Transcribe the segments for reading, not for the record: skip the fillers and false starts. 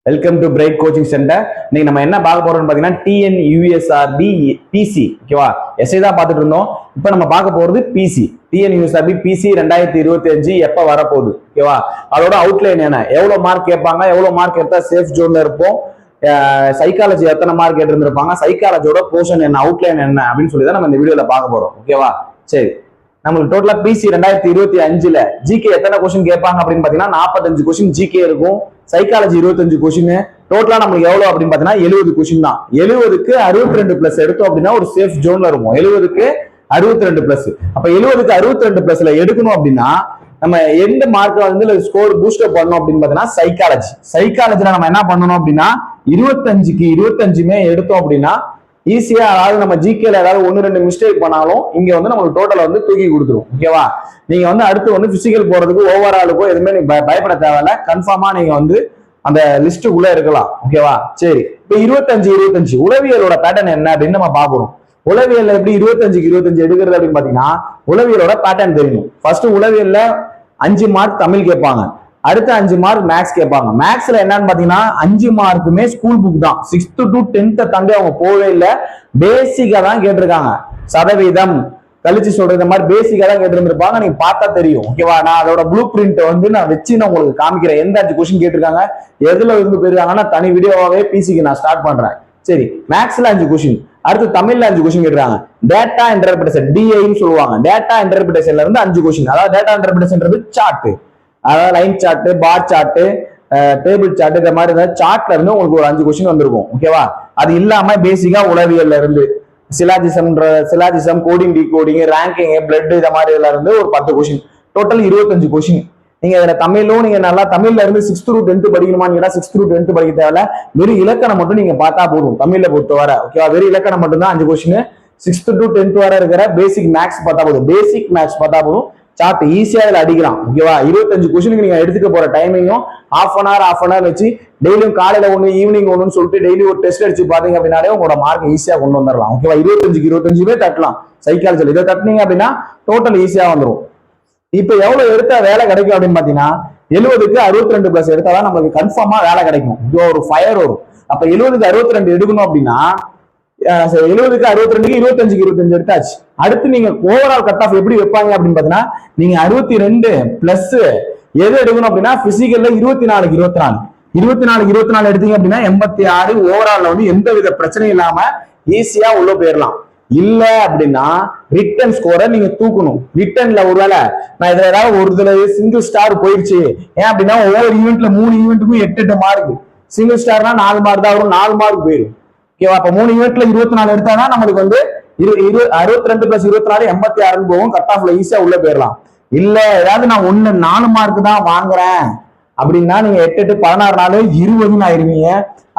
Welcome to bright coaching centre. இன்னைக்கு நம்ம என்ன பார்க்க போறோம்னு பாத்தீங்கன்னா டிஎன்யூஎஸ்ஆர்பி பிசி. ஓகேவா, எஸ்ஐ தான் பார்த்துட்டு இருந்தோம். இப்போ நம்ம பார்க்க போறது பிசி. டிஎன்யூஎஸ்ஆர்பி பிசி 2025 எப்ப வரப்போகுது? ஓகேவா, அதோட அவுட்லைன் என்ன, எவ்வளவு மார்க் கேட்பாங்க, எவ்வளவு மார்க் எடுத்தா சேஃப் ஜோன்ல இருப்போம், சைக்காலஜி எத்தனை மார்க் எடுத்திருப்பாங்க, சைக்காலஜியோட போர்ஷன் என்ன, அவுட்லைன் என்ன அப்படின்னு சொல்லி தான் நம்ம இந்த வீடியோல பார்க்க போறோம். ஓகேவா, சரி. நம்மளுக்கு டோட்டலா பிசி 2025 ஜிகே எத்தனை கொஸ்டின் கேட்பாங்க அப்படின்னு பாத்தீங்கன்னா 45 கொஸ்டின் ஜிகே இருக்கும். Psychology 25 question. டோட்டலா நம்மளுக்கு எவ்வளவு அப்படின்னு பாத்தீங்கன்னா 70 கொஸ்டின் தான். 70க்கு 62 பிளஸ் எடுத்தோம் அப்படின்னா ஒரு சேஃப் ஜோன்ல இருக்கும். 70க்கு 62 பிளஸ். அப்ப 70க்கு 62 பிளஸ்ல எடுக்கணும் அப்படின்னா நம்ம எந்த மார்க்ல வந்து ஸ்கோர் பூஸ்டப் பண்ணணும் அப்படின்னு பாத்தீங்கன்னா சைக்காலஜில நம்ம என்ன பண்ணணும் அப்படின்னா 25க்கு 25மே எடுத்தோம் அப்படின்னா ஈஸியா, அதாவது நம்ம ஜிகேல ஏதாவது 1-2 மிஸ்டேக் பண்ணாலும் இங்க வந்து நம்மளுக்கு டோட்டலை வந்து தூக்கி கொடுத்துரும். ஓகேவா, நீங்க வந்து அடுத்து வந்து பிசிக்கல் போறதுக்கு ஓவராலுக்கோ எதுவுமே நீங்க பயப்பட தேவையில்ல. கன்ஃபார்மா நீங்க வந்து அந்த லிஸ்ட்டுக்குள்ள இருக்கலாம். ஓகேவா, சரி. இப்போ 25 உளவியலோட பேட்டர்ன் என்ன அப்படின்னு நம்ம பாக்குறோம். உளவியல்ல எப்படி 25க்கு 25 எடுக்கிறது அப்படின்னு பாத்தீங்கன்னா உளவியலோட பேட்டர்ன் தெரியணும். ஃபர்ஸ்ட் உளவியல்ல 5 மார்க் தமிழ் கேட்பாங்க, அடுத்த 5 மார்க் மேக்ஸ் கேட்பாங்க. மேக்ஸ்ல என்னன்னு பாத்தீங்கன்னா 5 மார்க்குமே ஸ்கூல் புக் தான். 6th to 10th தாண்டி அவங்க போவே இல்லை. பேசிக்கா தான் கேட்டிருக்காங்க. சதவீதம் கழிச்சு சொல்றது இந்த மாதிரி பேசிக்கா தான் கேட்டிருந்திருப்பாங்க. நீங்க பார்த்தா தெரியும். ஓகேவா, நான் அதோட ப்ளூ பிரிண்ட் வந்து நான் வச்சு நான் உங்களுக்கு காமிக்கிறேன். எந்த 5 கொஸ்டின் கேட்டிருக்காங்க, எதுல இருந்து போயிருக்காங்கன்னா தனி வீடியோவாவே பிசிக்கு நான் ஸ்டார்ட் பண்றேன். சரி, மேக்ஸ்ல 5 கொஸ்டின், அடுத்து தமிழ்ல 5 கொஸ்டின் கேட்டிருக்காங்க. டேட்டா இன்டர்பிரேஷன் டிஐன்னு சொல்லுவாங்க. டேட்டா இன்டர்பிரேஷன்ல இருந்து 5 கொஸ்டின். அதாவது டேட்டா இன்டர்பிரேஷன்ன்றது சார்ட், அதாவது line chart, bar chart, table chart, இந்த மாதிரி ஏதாவது சார்ட்ல இருந்து உங்களுக்கு ஒரு 5 கொஸ்டின் வந்திருக்கும். ஓகேவா, அது இல்லாம பேசிக்கா உளவியல்ல இருந்து syllogism, coding, decoding, ranking, blood, இந்த மாதிரி இதுல இருந்து ஒரு 10 கொஸ்டின். Total 25 question. நீங்க இதுல தமிழும் நீங்க நல்லா தமிழ்ல இருந்து 6th to 10th படிக்கணுமான்னு கேட்டா 6th to 10th படிக்க தேவையில்ல. வெறும் இலக்கணம் மட்டும் நீங்க பார்த்தா போதும். தமிழ்ல பொறுத்தவரை ஓகேவா, வெறும் இலக்கணம் மட்டும் தான் 5 கொஸ்டின். 6th to 10th வரை இருக்கிற பேசிக் மேக்ஸ் பார்த்தா போதும். பேசிக் மேக்ஸ் பார்த்தா போதும், சார்ட் ஈஸியா இதுல அடிக்கலாம். ஓகேவா, 25 கொஸ்டினுக்கு நீங்க எடுத்துக்க போற டைமையும் half an hour வச்சு டெய்லியும் காலையில 1 ஈவினிங் 1ன்னு சொல்லிட்டு டெய்லி ஒரு டெஸ்ட் அடிச்சு பாத்தீங்க அப்படின்னாலே உங்களோட மார்க் ஈஸியா கொண்டு வந்துடலாம். ஓகேவா, 25க்கு 25மே தட்டலாம். சைக்காலஜில இதை தட்டினீங்க அப்படின்னா டோட்டல் ஈஸியா வந்துடும். இப்ப எவ்வளவு எடுத்தா வேலை கிடைக்கும் அப்படின்னு பாத்தீங்கன்னா 70க்கு 62 பிளஸ் எடுத்தாதான் நம்மளுக்கு கன்ஃபார்மா வேலை கிடைக்கும். ஒரு ஃபயர் வரும். அப்ப 70க்கு 62 எடுக்கணும் அப்படின்னா 70க்கு 62க்கு 25க்கு 25 எடுத்தாச்சு. அடுத்து நீங்க ஓவரால் கட் ஆஃப் எப்படி வைப்பாங்க அப்படின்னு பாத்தீங்கன்னா நீங்க 62 பிளஸ் எது எடுக்கணும் அப்படின்னா பிசிக்கல்ல 24க்கு 24 எடுத்தீங்க அப்படின்னா 86 ஓவரால் வந்து எந்த வித பிரச்சனையும் இல்லாம ஈஸியா உள்ள போயிடலாம். இல்ல அப்படின்னா ரிட்டன் ஸ்கோரை நீங்க தூக்கணும். ரிட்டன்ல ஒருவேளை நான் இதுல ஏதாவது ஒரு இதுல சிங்கிள் ஸ்டார் போயிடுச்சு, ஏன் அப்படின்னா ஒவ்வொரு ஈவெண்ட்ல 3 ஈவெண்ட்டுக்கும் 8 மார்க், சிங்கிள் ஸ்டார்னா 4 மார்க் தான் வரும், 4 மார்க் போயிடும். ஓகேவா, அப்ப 3 ஈவெண்ட்ல 24 எடுத்தாதான் நம்மளுக்கு வந்து 62 பிளஸ் 24 86 போகும். கட் ஆஃப்ல ஈஸியா உள்ள போயிடலாம். இல்ல ஏதாவது நான் 4 மார்க் தான் வாங்குறேன் அப்படின்னா நீங்க 8 16 நாள் 20ன்னு ஆயிருவீங்க.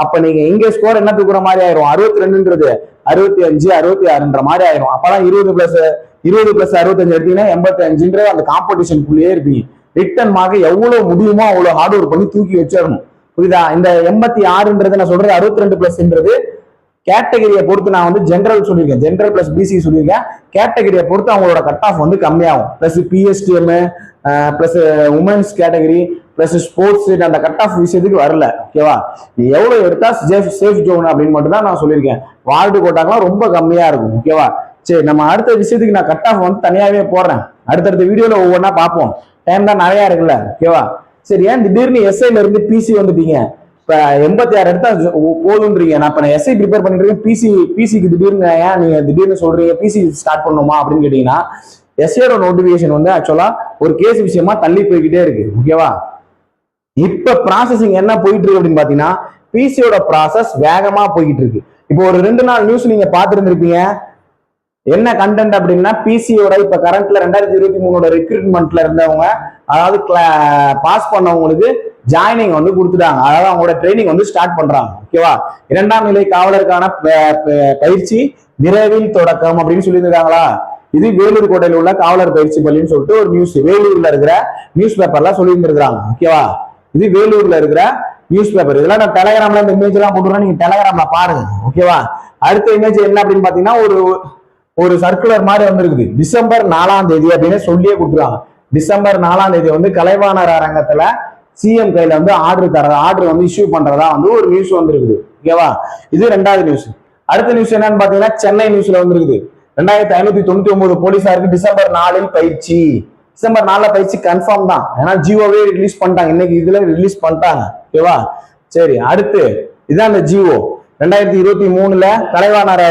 அப்ப நீங்க இங்க ஸ்கோர் என்ன தூக்குற மாதிரி ஆயிரும், 62ன்றது 65 66ன்ற மாதிரி ஆயிரும். அப்பதான் 20 பிளஸ் 65 எடுத்தீங்கன்னா 85ன்ற அந்த காம்படிஷனுக்குள்ளேயே இருப்பீங்க. ரிட்டன் மார்க் எவ்வளவு முடியுமோ அவ்வளவு ஹார்ட் ஒர்க் பண்ணி தூக்கி வச்சிடணும். புரியுதா? இந்த 86ன்றது நான் சொல்றது 62 பிளஸ்ன்றது கேட்டகரியை பொறுத்து. நான் வந்து ஜென்ரல் சொல்லியிருக்கேன், ஜென்ரல் பிளஸ் பிசி சொல்லியிருக்கேன். கேட்டகரியை பொறுத்து அவங்களோட கட் ஆஃப் வந்து கம்மியாகும். Plus PSTM plus women's category plus sports அந்த கட் ஆஃப் விஷயத்துக்கு வரல. ஓகேவா, நீ எவ்வளவு எடுத்தா சேஃப் ஜோன் அப்படின்னு மட்டும் தான் நான் சொல்லியிருக்கேன். வார்டு கோட்டாங்கலாம் ரொம்ப கம்மியா இருக்கும். ஓகேவா, சரி. நம்ம அடுத்த விஷயத்துக்கு நான் கட் ஆஃப் வந்து தனியாவே போடுறேன். அடுத்தடுத்த வீடியோல ஒவ்வொன்றா பார்ப்போம். டைம் தான் நிறைய இருக்குல்ல. ஓகேவா, சரி. ஏன் திடீர்னு எஸ்ஐல இருந்து பிசி வந்துட்டீங்க? இப்ப 86 எடுத்தா போதுன்றீங்க. நான் இப்ப எஸ்ஐ ப்ரிப்பேர் பண்ணிட்டு இருக்கேன். பிசிக்கு திடீர்னு ஏன் நீங்க திடீர்னு சொல்றீங்க பிசி ஸ்டார்ட் பண்ணுமா அப்படின்னு கேட்டீங்கன்னா எஸ்ஐயோட நோட்டிபிகேஷன் வந்து ஆக்சுவலா ஒரு கேஸ் விஷயமா தள்ளி போய்கிட்டே இருக்கு. ஓகேவா, இப்ப ப்ராசஸிங் என்ன போயிட்டு இருக்கு அப்படின்னு பாத்தீங்கன்னா பிசியோட ப்ராசஸ் வேகமா போய்கிட்டு இருக்கு. இப்போ ஒரு 2 நாள் நியூஸ் நீங்க பாத்துருந்துருப்பீங்க. என்ன கண்டென்ட் அப்படின்னா பிசியோட இப்ப கரண்ட்ல 2023 ரெக்ரூட்மெண்ட்ல இருந்தவங்க, அதாவது பாஸ் பண்ணவங்களுக்கு ஜாயினிங் வந்து கொடுத்துட்டாங்க. அதாவது அவங்களோட ட்ரைனிங் வந்து ஸ்டார்ட் பண்றாங்க. ஓகேவா, 2ஆம் நிலை காவலருக்கான பயிற்சி விரைவில் தொடக்கம் அப்படின்னு சொல்லியிருக்காங்களா? இது வேலூர் கோட்டையில் உள்ள காவலர் பயிற்சி பள்ளின்னு சொல்லிட்டு ஒரு நியூஸ் வேலூர்ல இருக்கிற நியூஸ் பேப்பர்ல சொல்லியிருந்திருக்காங்க. ஓகேவா, இது வேலூர்ல இருக்கிற நியூஸ் பேப்பர். இதெல்லாம் நான் டெலகிராம்ல இந்த இமேஜ் எல்லாம் போட்டுறேன், நீங்க டெலகிராம்ல பாருங்க. ஓகேவா, அடுத்த இமேஜ் என்ன அப்படின்னு பாத்தீங்கன்னா ஒரு சர்க்குலர் மாதிரி வந்திருக்குது. டிசம்பர் 4ஆம் தேதி அப்படின்னு சொல்லியே கொடுத்துருவாங்க. டிசம்பர் 4ஆம் தேதி வந்து கலைவாணர் அரங்கத்துல சிஎம் கையில வந்து ஆர்டர் வந்து இஷ்யூ பண்றதா வந்து ஒரு நியூஸ் வந்துருக்குது. ஓகேவா, இது ரெண்டாவது நியூஸ். அடுத்த நியூஸ் என்னன்னு பாத்தீங்கன்னா சென்னை நியூஸ்ல வந்துருக்குது. 2599 போலீசாருக்கு டிசம்பர் 4 பயிற்சி. டிசம்பர் 4 பயிற்சி கன்ஃபார்ம் தான், ஏன்னா ஜியோவே ரிலீஸ் பண்ணிட்டாங்க, இன்னைக்கு இதுல ரிலீஸ் பண்ணிட்டாங்க. ஓகேவா, சரி. அடுத்து இதான் அந்த ஜியோ 2023 கலைவாணர்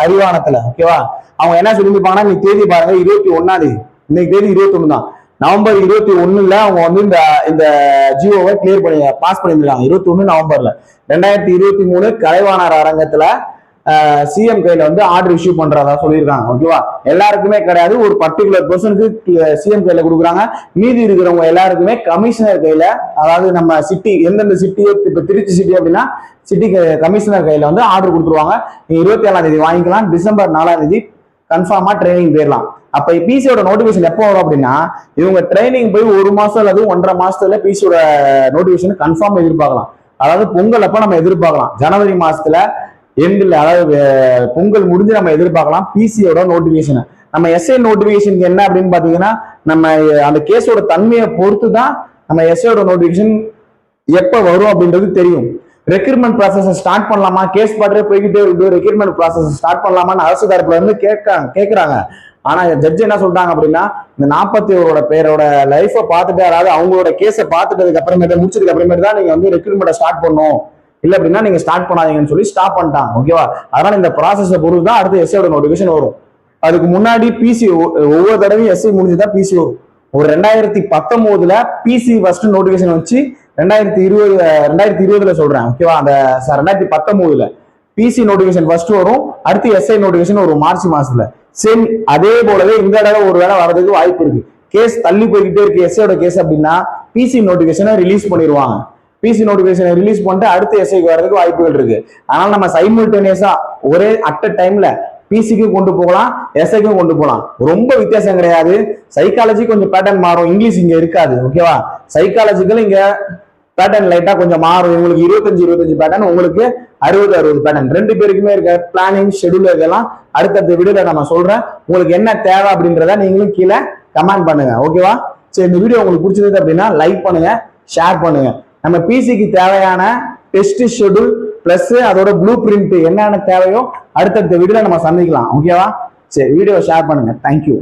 அறிவானத்துல. ஓகேவா, அவங்க என்ன சொல்லியிருப்பாங்கன்னா, நீ தேதி பாருங்க 21ஆம் தேதி, இன்னைக்கு தேதி 21 தான். நவம்பர் 21 அவங்க வந்து இந்த ஜியோவை கிளியர் பண்ணி பாஸ் பண்ணியிருக்காங்க. 21 நவம்பர்ல 2023 கலைவாணர் அரங்கத்துல சிஎம் கையில வந்து ஆர்டர் இஷ்யூ பண்றதா சொல்லியிருக்காங்க. ஓகேவா, எல்லாருக்குமே கிடையாது, ஒரு பர்டிகுலர் பர்சனுக்கு சிஎம் கையில கொடுக்குறாங்க. மீதி இருக்கிறவங்க எல்லாருக்குமே கமிஷனர் கையில, அதாவது நம்ம சிட்டி எந்தெந்த சிட்டியோ, இப்ப திருச்சி சிட்டி அப்படின்னா சிட்டி கமிஷனர் கையில வந்து ஆர்டர் கொடுத்துருவாங்க. நீங்க 27ஆம் தேதி வாங்கிக்கலாம், டிசம்பர் 4ஆம் தேதி கன்ஃபார்மா ட்ரைனிங் போயிடலாம். அப்ப பிசியோட நோட்டிபிகேஷன் எப்போ வரும் அப்படின்னா, இவங்க ட்ரைனிங் போய் 1 மாசம் அல்லது 1.5 மாசத்துல பிசியோட நோட்டிபிகேஷன் கன்ஃபார்ம் எதிர்பார்க்கலாம். அதாவது பொங்கல் அப்ப நம்ம எதிர்பார்க்கலாம், ஜனவரி மாசத்துல எண்டில், அதாவது பொங்கல் முடிஞ்சு நம்ம எதிர்பார்க்கலாம் பிசியோட நோட்டிபிகேஷன். நம்ம எஸ்ஐ நோட்டிபிகேஷனுக்கு என்ன அப்படின்னு பாத்தீங்கன்னா, நம்ம அந்த கேஸோட தன்மையை பொறுத்து தான் நம்ம எஸ்ஐயோட நோட்டிபிகேஷன் எப்ப வரும் அப்படின்றது தெரியும். ரெக்ரூட்மெண்ட் ப்ராசஸ் ஸ்டார்ட் பண்ணலாமா, கேஸ் பாட்டே போய்கிட்டே இருக்கு, ரெக்ரூட்மெண்ட் ப்ராசஸ் ஸ்டார்ட் பண்ணலாமான்னு அரசு தரப்புல இருந்து கேட்கறாங்க. ஆனா ஜட்ஜ் என்ன சொல்றாங்க அப்படின்னா, இந்த 41 பேரோட லைஃபை பார்த்துட்டு, அதாவது அவங்களோட கேஸை பார்த்துட்டதுக்கு அப்புறமேட்டு, முடிச்சதுக்கு அப்புறமேட்டு தான் நீங்க வந்து ரெக்ரூட்மெண்ட் ஸ்டார்ட் பண்ணும், இல்ல அப்படின்னா நீங்க ஸ்டார்ட் பண்ணாதீங்கன்னு சொல்லி ஸ்டாப் பண்ணிட்டாங்க. ஓகேவா, அதனால இந்த ப்ராசஸை பொறுத்து தான் அடுத்து எஸ்ஐயோட நோட்டிபிகேஷன் வரும். அதுக்கு முன்னாடி பிசி ஒவ்வொரு தடவையும் எஸ்ஐ முடிஞ்சுதான் பிசி வரும். ஒரு 2019 பிசி ஃபர்ஸ்ட் நோட்டிபிகேஷன் வச்சு 2020 சொல்றேன். ஓகேவா, அந்த 2019 பிசி நோட்டிபிகேஷன் ஃபர்ஸ்ட் வரும், அடுத்து எஸ்ஐ நோட்டிபிகேஷன் வரும் மார்ச் மாசத்துல. சேம் அதே போலவே இந்த தடவை ஒரு வேளை வரதுக்கு வாய்ப்பு இருக்கு. கேஸ் தள்ளி போய்கிட்டே இருக்கு எஸ்ஐயோட கேஸ் அப்படின்னா, பிசி நோட்டிபிகேஷனை ரிலீஸ் பண்ணிடுவாங்க. பிசி நோட்டிபிகேஷனை ரிலீஸ் பண்ணிட்டு அடுத்து எஸ்ஐக்கு வரதுக்கு வாய்ப்புகள் இருக்கு. அதனால நம்ம சைமல்டேனியஸா ஒரே அட் டைம்ல பிசிக்கும் கொண்டு போகலாம், எஸ்ஐக்கும் கொண்டு போகலாம். ரொம்ப வித்தியாசம் கிடையாது. சைக்காலஜி கொஞ்சம் பேட்டர்ன் மாறும், இங்கிலீஷ் இங்க இருக்காது. ஓகேவா, சைக்காலஜிக்கல் இங்க பேட்டர்ன் லைட்டா கொஞ்சம் மாறும். உங்களுக்கு 25 பேட்டர்ன், உங்களுக்கு 60 பேட்டர்ன். 2 பேருக்குமே இருக்க பிளானிங் ஷெடியூல் இதெல்லாம் அடுத்தடுத்த வீடியோல நம்ம சொல்றேன். உங்களுக்கு என்ன தேவை அப்படின்றத நீங்களும் கீழே கமெண்ட் பண்ணுங்க. ஓகேவா, சரி. இந்த வீடியோ உங்களுக்கு பிடிச்சது அப்படின்னா லைக் பண்ணுங்க, ஷேர் பண்ணுங்க. நம்ம பிசிக்கு தேவையான டெஸ்ட் ஷெடியூல் பிளஸ் அதோட ப்ளூ பிரிண்ட் என்னென்ன தேவையோ அடுத்தடுத்த வீடியோல நம்ம சந்திக்கலாம். ஓகேவா, சரி. வீடியோ ஷேர் பண்ணுங்க. தேங்க்யூ.